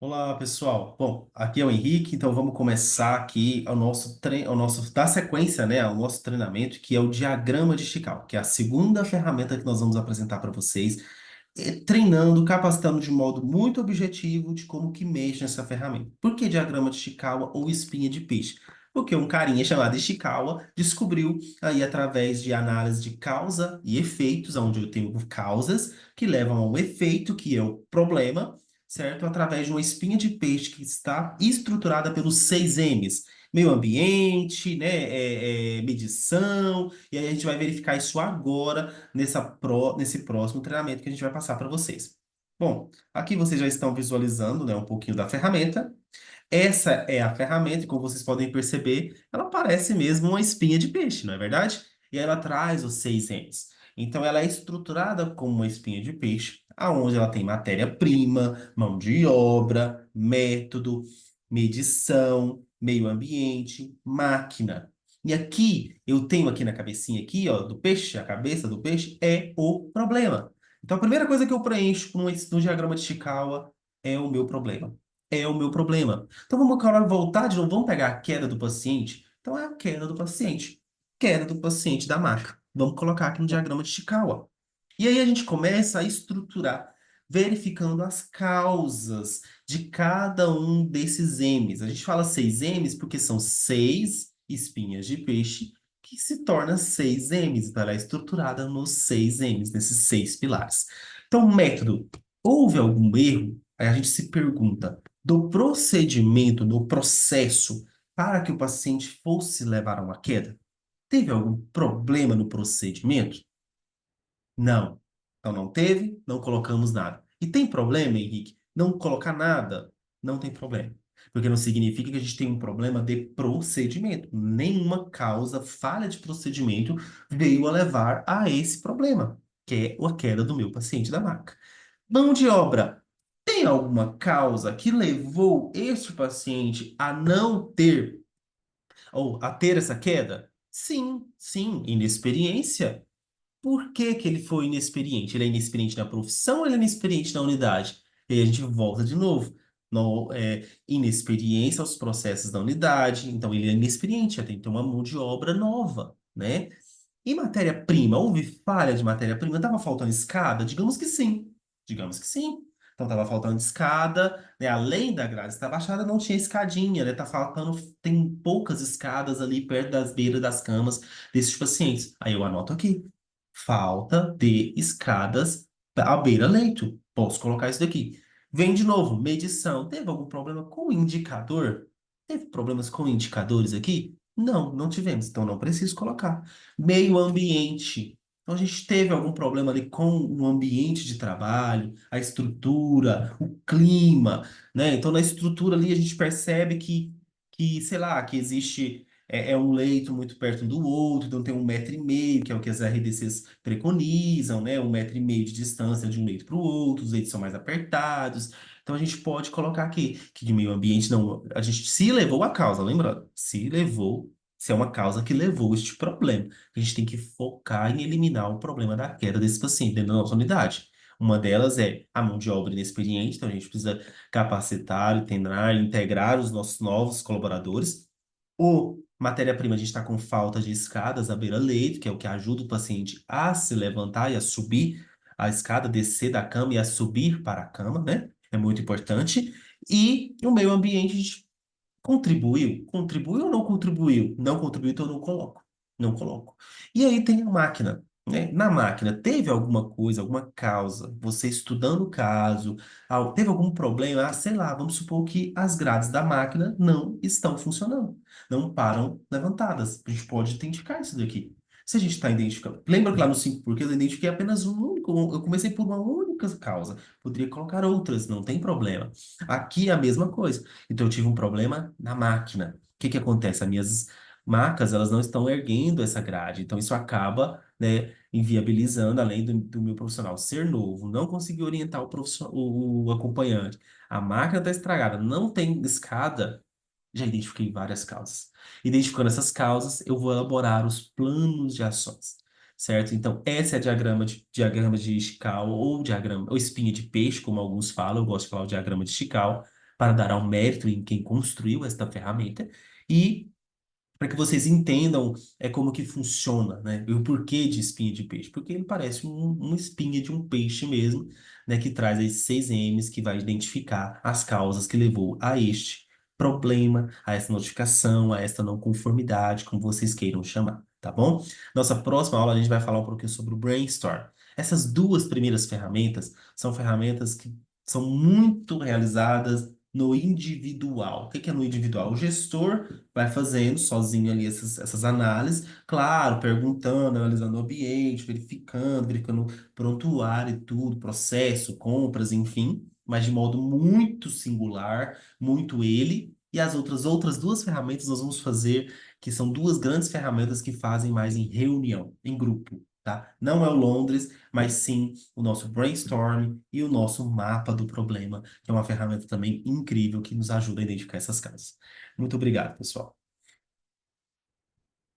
Olá, pessoal. Bom, aqui é o Henrique, então vamos começar aqui o nosso da sequência, né, ao nosso treinamento, que é o diagrama de Chicago, que é a segunda ferramenta que nós vamos apresentar para vocês, treinando, capacitando de modo muito objetivo de como que mexe nessa ferramenta. Por que diagrama de Ishikawa ou espinha de peixe? Porque um carinha chamado Ishikawa descobriu aí através de análise de causa e efeitos, onde eu tenho causas que levam a um efeito, que é o problema, certo? Através de uma espinha de peixe que está estruturada pelos 6 M's. Meio ambiente, né, medição, e aí a gente vai verificar isso agora nesse próximo treinamento que a gente vai passar para vocês. Bom, aqui vocês já estão visualizando, né, um pouquinho da ferramenta. Essa é a ferramenta, e como vocês podem perceber, ela parece mesmo uma espinha de peixe, não é verdade? E ela traz os 6 M's. Então, ela é estruturada como uma espinha de peixe, aonde ela tem matéria-prima, mão de obra, método, medição, meio ambiente, máquina. E aqui, eu tenho aqui na cabecinha aqui, ó, do peixe, a cabeça do peixe é o problema. Então, a primeira coisa que eu preencho no diagrama de Chikawa é o meu problema. É o meu problema. Então vamos agora voltar de novo, vamos pegar a queda do paciente. Então é a queda do paciente. Queda do paciente da maca. Vamos colocar aqui no diagrama de Chikawa. E aí a gente começa a estruturar, verificando as causas de cada um desses M's. A gente fala 6 M's porque são 6 espinhas de peixe que se torna 6 M's. Então ela é estruturada nos 6 M's, nesses 6 pilares. Então, método. Houve algum erro? Aí a gente se pergunta do procedimento, do processo para que o paciente fosse levar a uma queda? Teve algum problema no procedimento? Não. Então não teve, não colocamos nada. E tem problema, Henrique? Não colocar nada? Não tem problema. Porque não significa que a gente tem um problema de procedimento. Nenhuma causa, falha de procedimento veio a levar a esse problema, que é a queda do meu paciente da maca. Mão de obra. Tem alguma causa que levou este paciente a não ter, ou a ter essa queda? Sim, sim, inexperiência. Por que que ele foi inexperiente? Ele é inexperiente na profissão ou ele é inexperiente na unidade? E aí a gente volta de novo. No, inexperiência aos processos da unidade, então ele é inexperiente, já tem que ter uma mão de obra nova, né? E matéria-prima? Houve falha de matéria-prima? Estava faltando escada? Digamos que sim. Digamos que sim. Então estava faltando escada, né? Além da grade estar baixada, não tinha escadinha, né? Tá faltando, tem poucas escadas ali perto das beiras das camas desses pacientes. Aí eu anoto aqui. Falta de escadas à beira-leito. Posso colocar isso daqui. Vem de novo, medição. Teve algum problema com o indicador? Teve problemas com indicadores aqui? Não, não tivemos, então não preciso colocar. Meio ambiente. Então a gente teve algum problema ali com o ambiente de trabalho, a estrutura, o clima, né? Então na estrutura ali a gente percebe sei lá, que existe um leito muito perto um do outro, então tem 1,5 m, que é o que as RDCs preconizam, né? 1,5 m de distância de um leito para o outro, os leitos são mais apertados. Então a gente pode colocar aqui que de meio ambiente não, a gente se levou a causa, lembrando, se é uma causa que levou este problema. A gente tem que focar em eliminar o problema da queda desse paciente dentro da nossa unidade. Uma delas é a mão de obra inexperiente, então a gente precisa capacitar, treinar, integrar os nossos novos colaboradores. O matéria-prima, a gente está com falta de escadas à beira-leito, que é o que ajuda o paciente a se levantar e a subir a escada, descer da cama e a subir para a cama, né? É muito importante. E o meio ambiente, a gente contribuiu? Contribuiu ou não contribuiu? Não contribuiu, então eu não coloco. Não coloco. E aí tem a máquina, né? Na máquina, teve alguma coisa, alguma causa, você estudando o caso, teve algum problema, sei lá, vamos supor que as grades da máquina não estão funcionando, não param levantadas. A gente pode identificar isso daqui. Se a gente está identificando. Lembra que lá no 5 porquês eu identifiquei apenas um único, eu comecei por uma única causa. Poderia colocar outras, não tem problema. Aqui é a mesma coisa. Então eu tive um problema na máquina. O que que acontece? As minhas macas, elas não estão erguendo essa grade. Então isso acaba, né, inviabilizando, além do meu profissional ser novo, não conseguir orientar o acompanhante. A máquina está estragada, não tem escada. Já identifiquei várias causas. Identificando essas causas, eu vou elaborar os planos de ações. Certo? Então, esse é diagrama de Chical ou diagrama, ou espinha de peixe, como alguns falam. Eu gosto de falar o diagrama de Chical, para dar ao mérito em quem construiu esta ferramenta e para que vocês entendam como que funciona, né? E o porquê de espinha de peixe. Porque ele parece uma espinha de um peixe mesmo, né? Que traz esses 6 M's que vai identificar as causas que levou a este problema, a essa notificação, a esta não conformidade, como vocês queiram chamar, tá bom? Nossa próxima aula a gente vai falar um pouquinho sobre o brainstorm. Essas duas primeiras ferramentas são ferramentas que são muito realizadas no individual. O que que é no individual? O gestor vai fazendo sozinho ali essas análises, claro, perguntando, analisando o ambiente, verificando prontuário e tudo, processo, compras, enfim, mas de modo muito singular, muito ele. E as outras duas ferramentas nós vamos fazer, que são duas grandes ferramentas que fazem mais em reunião, em grupo, tá? Não é o Londres, mas sim o nosso brainstorm e o nosso mapa do problema, que é uma ferramenta também incrível que nos ajuda a identificar essas causas. Muito obrigado, pessoal.